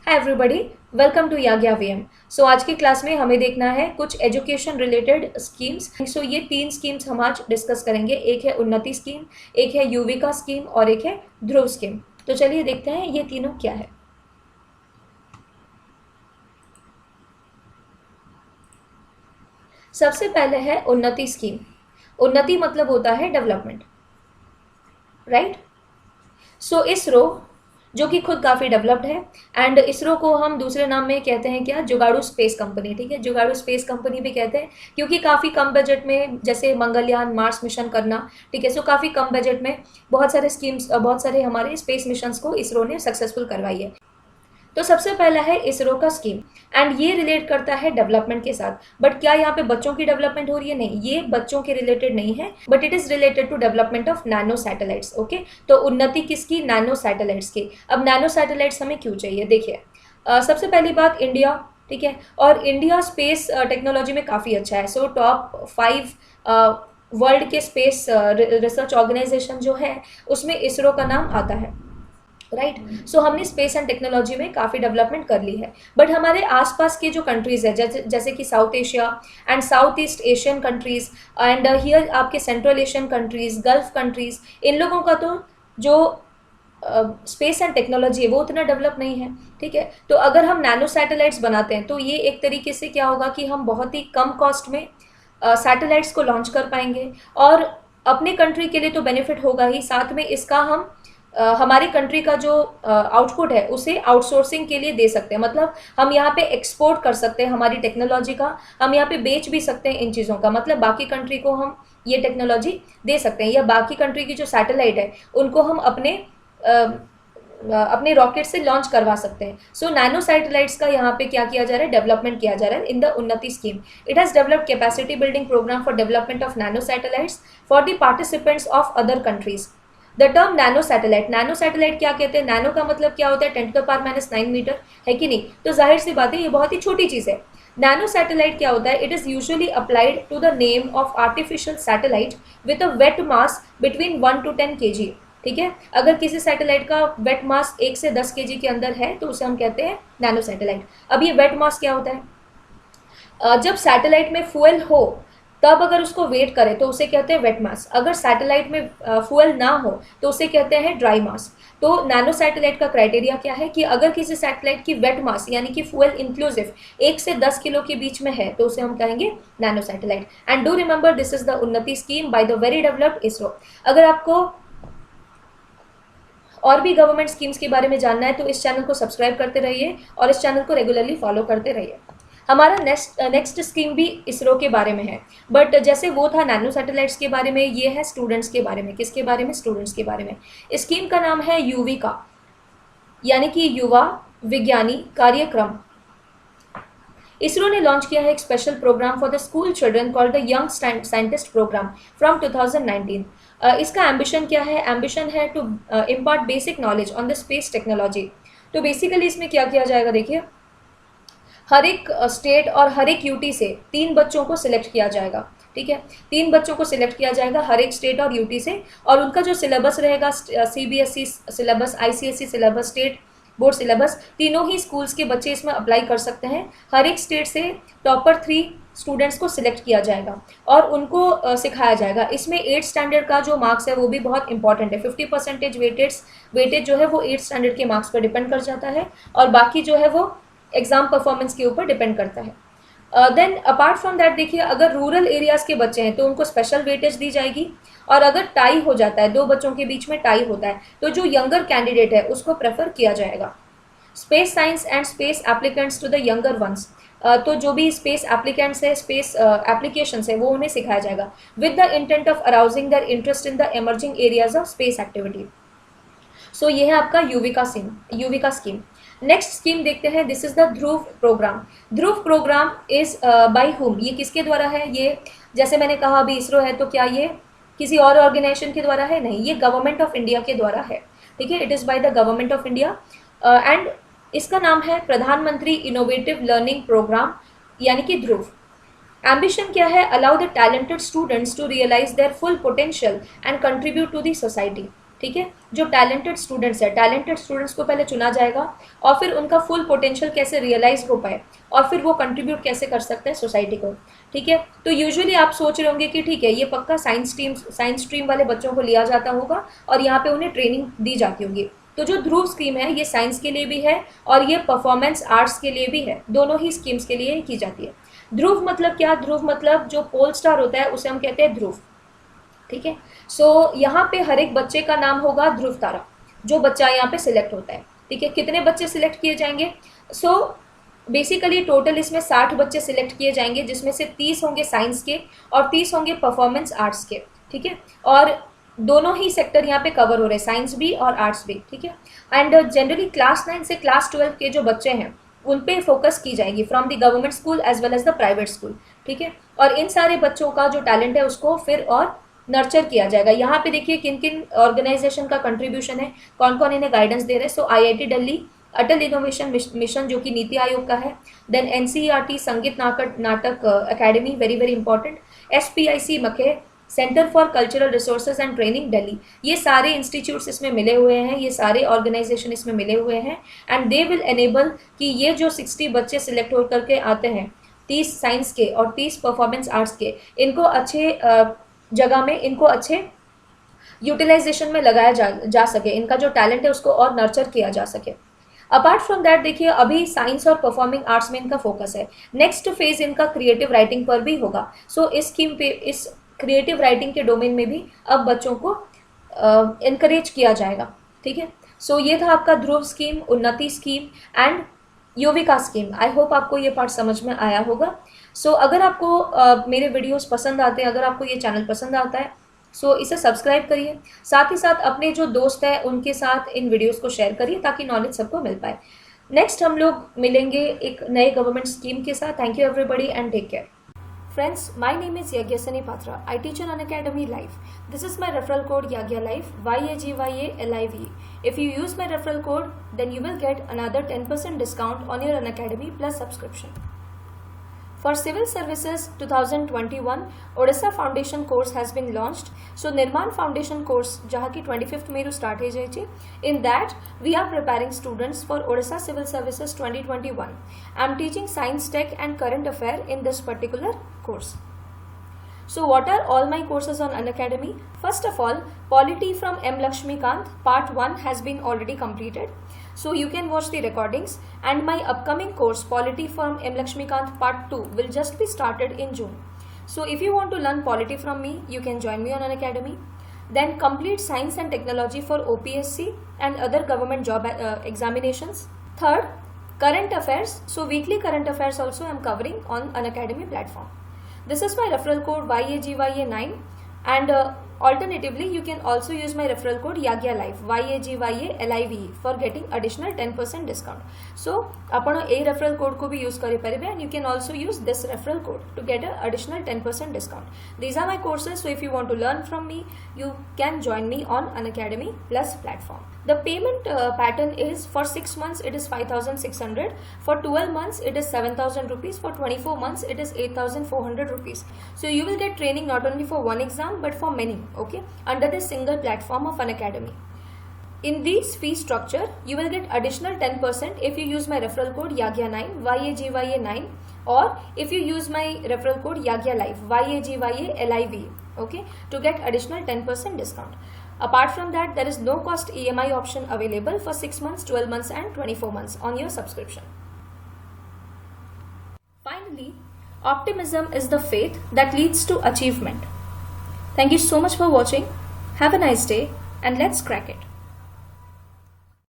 Hi everybody, welcome to याग्या VM. So आज की क्लास में हमें देखना है कुछ एजुकेशन रिलेटेड स्कीम्स। सो ये तीन स्कीम्स हम आज डिस्कस करेंगे। एक है उन्नति स्कीम, एक है युविका स्कीम और एक है ध्रुव स्कीम। तो चलिए देखते हैं ये तीनों क्या है। सबसे पहले है उन्नति स्कीम। उन्नति मतलब होता है डेवलपमेंट, राइट। सो इसरो जो कि खुद काफ़ी डेवलप्ड है, एंड इसरो को हम दूसरे नाम में कहते हैं क्या, जुगाड़ू स्पेस कंपनी। ठीक है, जुगाड़ू स्पेस कंपनी भी कहते हैं क्योंकि काफ़ी कम बजट में जैसे मंगलयान, मार्स मिशन करना। ठीक है, सो काफ़ी कम बजट में बहुत सारे स्कीम्स, बहुत सारे हमारे स्पेस मिशंस को इसरो ने सक्सेसफुल करवाई है। तो सबसे पहला है इसरो का स्कीम, एंड ये रिलेट करता है डेवलपमेंट के साथ। बट क्या यहाँ पे बच्चों की डेवलपमेंट हो रही है? नहीं, ये बच्चों के रिलेटेड नहीं है, but it is related to development of nano satellites. Okay, तो उन्नति किसकी? नैनो सैटेलाइट्स की। अब नैनो सैटेलाइट्स हमें क्यों चाहिए? देखिए, सबसे पहली बात इंडिया, ठीक है, और इंडिया स्पेस टेक्नोलॉजी में काफ़ी अच्छा है। सो टॉप 5 वर्ल्ड के स्पेस रिसर्च ऑर्गेनाइजेशन जो है उसमें इसरो का नाम आता है, राइट। सो हमने स्पेस एंड टेक्नोलॉजी में काफ़ी डेवलपमेंट कर ली है। बट हमारे आसपास के जो कंट्रीज़ है, जैसे कि South Asia and South East Asian countries and here आपके Central Asian countries, Gulf countries, इन लोगों का तो जो स्पेस एंड टेक्नोलॉजी है वो उतना डेवलप नहीं है। ठीक है, तो अगर हम नैनो सैटेलाइट्स बनाते हैं तो ये एक तरीके से क्या होगा कि हम बहुत ही कम कॉस्ट में सैटेलाइट्स को लॉन्च कर पाएंगे, और अपने कंट्री के लिए तो बेनिफिट होगा ही, साथ में इसका हम हमारी कंट्री का जो आउटपुट है उसे आउटसोर्सिंग के लिए दे सकते हैं। मतलब हम यहाँ पे एक्सपोर्ट कर सकते हैं हमारी टेक्नोलॉजी का, हम यहाँ पे बेच भी सकते हैं इन चीज़ों का। मतलब बाकी कंट्री को हम ये टेक्नोलॉजी दे सकते हैं, या बाकी कंट्री की जो सैटेलाइट है उनको हम अपने रॉकेट से लॉन्च करवा सकते हैं। सो नैनो सैटेलाइट्स का यहाँ पे क्या किया जा रहा है? डेवलपमेंट किया जा रहा है in the Unnati scheme. It has developed capacity building programme for development of nano satellites for the participants of other countries. The term nano satellite क्या कहते हैं? नैनो का मतलब क्या होता है? 10⁻⁹ मीटर, है कि नहीं? तो जाहिर सी बात है ये बहुत ही छोटी चीज़ है। नैनो सैटेलाइट क्या होता है? It is usually applied to the name of artificial satellite with a wet mass between 1 to 10 kg। ठीक है, अगर किसी सैटेलाइट का वेट मास 1 से 10 kg के अंदर है तो उसे हम कहते हैं नैनो सैटेलाइट। अब ये वेट मास क्या होता है? जब सैटेलाइट में फ्यूल हो तब अगर उसको वेट करें तो उसे कहते हैं वेट मास। अगर सैटेलाइट में फ्यूल ना हो तो उसे कहते हैं ड्राई मास। तो नैनो सैटेलाइट का क्राइटेरिया क्या है कि अगर किसी सैटेलाइट की वेट मास यानी कि फ्यूल इंक्लूसिव 1 से 10 किलो के बीच में है तो उसे हम कहेंगे nano satellite. And do remember this is the Unnati scheme by the very developed ISRO. अगर आपको और भी गवर्नमेंट स्कीम्स के बारे में जानना है तो इस चैनल को सब्सक्राइब करते रहिए और इस चैनल को रेगुलरली फॉलो करते रहिए। हमारा नेक्स्ट स्कीम भी इसरो के बारे में है, बट जैसे वो था नैनो सैटेलाइट्स के बारे में, ये है स्टूडेंट्स के बारे में। किसके बारे में? स्टूडेंट्स के बारे में। स्कीम का नाम है युविका, यानी कि युवा विज्ञानी कार्यक्रम। इसरो ने लॉन्च किया है एक special programme for the school children called the young scientist programme from 2019। इसका एम्बिशन क्या है? एम्बिशन है to impart basic knowledge on the space technology. तो बेसिकली इसमें क्या किया जाएगा? देखिए, हर एक स्टेट और हर एक यूटी से 3 बच्चों को सिलेक्ट किया जाएगा। ठीक है, 3 बच्चों को सिलेक्ट किया जाएगा हर एक स्टेट और यूटी से, और उनका जो सिलेबस रहेगा CBSE syllabus, ICSE syllabus, state board syllabus, तीनों ही स्कूल्स के बच्चे इसमें अप्लाई कर सकते हैं। हर एक स्टेट से टॉपर 3 स्टूडेंट्स को सिलेक्ट किया जाएगा और उनको सिखाया जाएगा। इसमें 8th स्टैंडर्ड का जो मार्क्स है वो भी बहुत इंपॉर्टेंट है। 50% वेटेज जो है वो 8th स्टैंडर्ड के मार्क्स पर डिपेंड कर जाता है, और बाकी जो है वो एग्जाम परफॉर्मेंस के ऊपर डिपेंड करता है। देन अपार्ट फ्रॉम दैट देखिए, अगर रूरल एरियाज़ के बच्चे हैं तो उनको स्पेशल वेटेज दी जाएगी, और अगर टाई हो जाता है, 2 बच्चों के बीच में टाई होता है, तो जो यंगर कैंडिडेट है उसको प्रेफर किया जाएगा। Space science and space applicants to the younger ones, तो जो भी स्पेस एप्लीकेंट्स है, स्पेस एप्लीकेशंस है, वो उन्हें सिखाया जाएगा with the intent of arousing their interest in the emerging areas of space activity. So ये है आपका युविका स्कीम। नेक्स्ट स्कीम देखते हैं, this is the Dhruv programme. Dhruv programme is by whom? ये किसके द्वारा है? ये जैसे मैंने कहा अभी इसरो है, तो क्या ये किसी और ऑर्गेनाइजेशन के द्वारा है? नहीं, ये गवर्नमेंट ऑफ इंडिया के द्वारा है। ठीक है, it is by the government of India, and इसका नाम है प्रधानमंत्री इनोवेटिव लर्निंग प्रोग्राम, यानी कि ध्रुव। एम्बिशन क्या है? Allow the talented students to realise their full potential and contribute to the society. ठीक है। जो टैलेंटेड स्टूडेंट्स है, टैलेंटेड स्टूडेंट्स को पहले चुना जाएगा और फिर उनका फुल पोटेंशियल कैसे रियलाइज हो पाए और फिर वो कंट्रीब्यूट कैसे कर सकते हैं सोसाइटी को, ठीक है। तो यूजुअली आप सोच रहे होंगे कि ठीक है, ये पक्का साइंस स्ट्रीम वाले बच्चों को लिया जाता होगा और यहाँ पे उन्हें ट्रेनिंग दी जाती होगी। तो जो ध्रुव स्कीम है ये साइंस के लिए भी है और ये परफॉर्मेंस आर्ट्स के लिए भी है, दोनों ही स्कीम्स के लिए की जाती है। ध्रुव मतलब क्या? ध्रुव मतलब जो पोल स्टार होता है उसे हम कहते हैं ध्रुव, ठीक है। सो यहाँ पे हर एक बच्चे का नाम होगा ध्रुव तारा, जो बच्चा यहाँ पे सिलेक्ट होता है, ठीक है। कितने बच्चे सिलेक्ट किए जाएंगे? सो बेसिकली टोटल इसमें 60 बच्चे सिलेक्ट किए जाएंगे, जिसमें से 30 होंगे साइंस के और 30 होंगे परफॉर्मेंस आर्ट्स के, ठीक है। और दोनों ही सेक्टर यहाँ पे कवर हो रहे हैं, साइंस भी और आर्ट्स भी, ठीक है। एंड जनरली क्लास 9 से क्लास 12 के जो बच्चे हैं उन पे फोकस की जाएगी from the government school as well as the private school, ठीक है। और इन सारे बच्चों का जो टैलेंट है उसको फिर और नर्चर किया जाएगा। यहाँ पे देखिए किन किन ऑर्गेनाइजेशन का कंट्रीब्यूशन है, कौन कौन इन्हें गाइडेंस दे रहे हैं। सो IIT दिल्ली, अटल इनोवेशन मिशन जो कि नीति आयोग का है, देन NCERT संगीत नाटक academy, very very important, SPIC मखे, centre for cultural resources and training Delhi, ये सारे इंस्टीट्यूट्स इसमें मिले हुए हैं, ये सारे ऑर्गेनाइजेशन इसमें मिले हुए हैं। एंड दे विल एनेबल कि ये जो 60 बच्चे सिलेक्ट हो करके आते हैं, 30 साइंस के और 30 परफॉर्मेंस आर्ट्स के, इनको अच्छे जगह में, इनको अच्छे यूटिलाइजेशन में लगाया जा सके, इनका जो टैलेंट है उसको और नर्चर किया जा सके। अपार्ट फ्रॉम दैट देखिए अभी साइंस और परफॉर्मिंग आर्ट्स में इनका फोकस है, नेक्स्ट फेज इनका क्रिएटिव राइटिंग पर भी होगा। सो इस स्कीम पे, इस क्रिएटिव राइटिंग के डोमेन में भी अब बच्चों को इनकरेज किया जाएगा, ठीक है। सो ये था आपका ध्रुव स्कीम, उन्नति scheme and Yuvika scheme. I hope आपको ये पार्ट समझ में आया होगा। सो अगर आपको मेरे वीडियोस पसंद आते हैं, अगर आपको ये चैनल पसंद आता है, सो इसे सब्सक्राइब करिए, साथ ही साथ अपने जो दोस्त हैं उनके साथ इन वीडियोस को शेयर करिए ताकि नॉलेज सबको मिल पाए। नेक्स्ट हम लोग मिलेंगे एक नए गवर्नमेंट स्कीम के साथ। Thank you everybody and take care. Friends, my name is Yagyasani Patra. I teach on Unacademy Live. This is my referral code YAGYALIVE, YAGYALIVE. If you use my referral code, then you will get another 10% discount on your Unacademy Plus subscription. For Civil Services 2021, Odisha Foundation course has been launched. So Nirman Foundation course, जहाँ की 25th में start है जाइए. In that, we are preparing students for Odisha Civil Services 2021. I am teaching Science, Tech and Current Affair in this particular course. So what are all my courses on Unacademy? First of all, Polity from M. Lakshmikant part 1 has been already completed. So you can watch the recordings, and my upcoming course Polity from M. Lakshmikant part 2 will just be started in June. So if you want to learn polity from me, you can join me on Unacademy. Then complete Science and Technology for OPSC and other government job examinations. Third, Current Affairs. So weekly current affairs also I am covering on Unacademy platform. This is my referral code YAGYA9, and alternatively you can also use my referral code YAGYALIVE, YAGYALIVE for getting additional 10% discount. So आपण ए referral code को भी use करी परिबे, and you can also use this referral code to get an additional 10% discount. These are my courses, so if you want to learn from me, you can join me on Unacademy Plus platform. The payment pattern is for 6 months it is 5,600, for 12 months it is 7,000 rupees, for 24 months it is 8,400 rupees. So you will get training not only for one exam but for many, okay, under this single platform of Unacademy. In this fee structure, you will get additional 10% if you use my referral code YAGYA9, YAGYA9, or if you use my referral code YAGYALIVE, YAGYALIVE, okay, to get additional 10% discount. Apart from that, there is no cost EMI option available for 6 months, 12 months and 24 months on your subscription. Finally, optimism is the faith that leads to achievement. Thank you so much for watching. Have a nice day and let's crack it.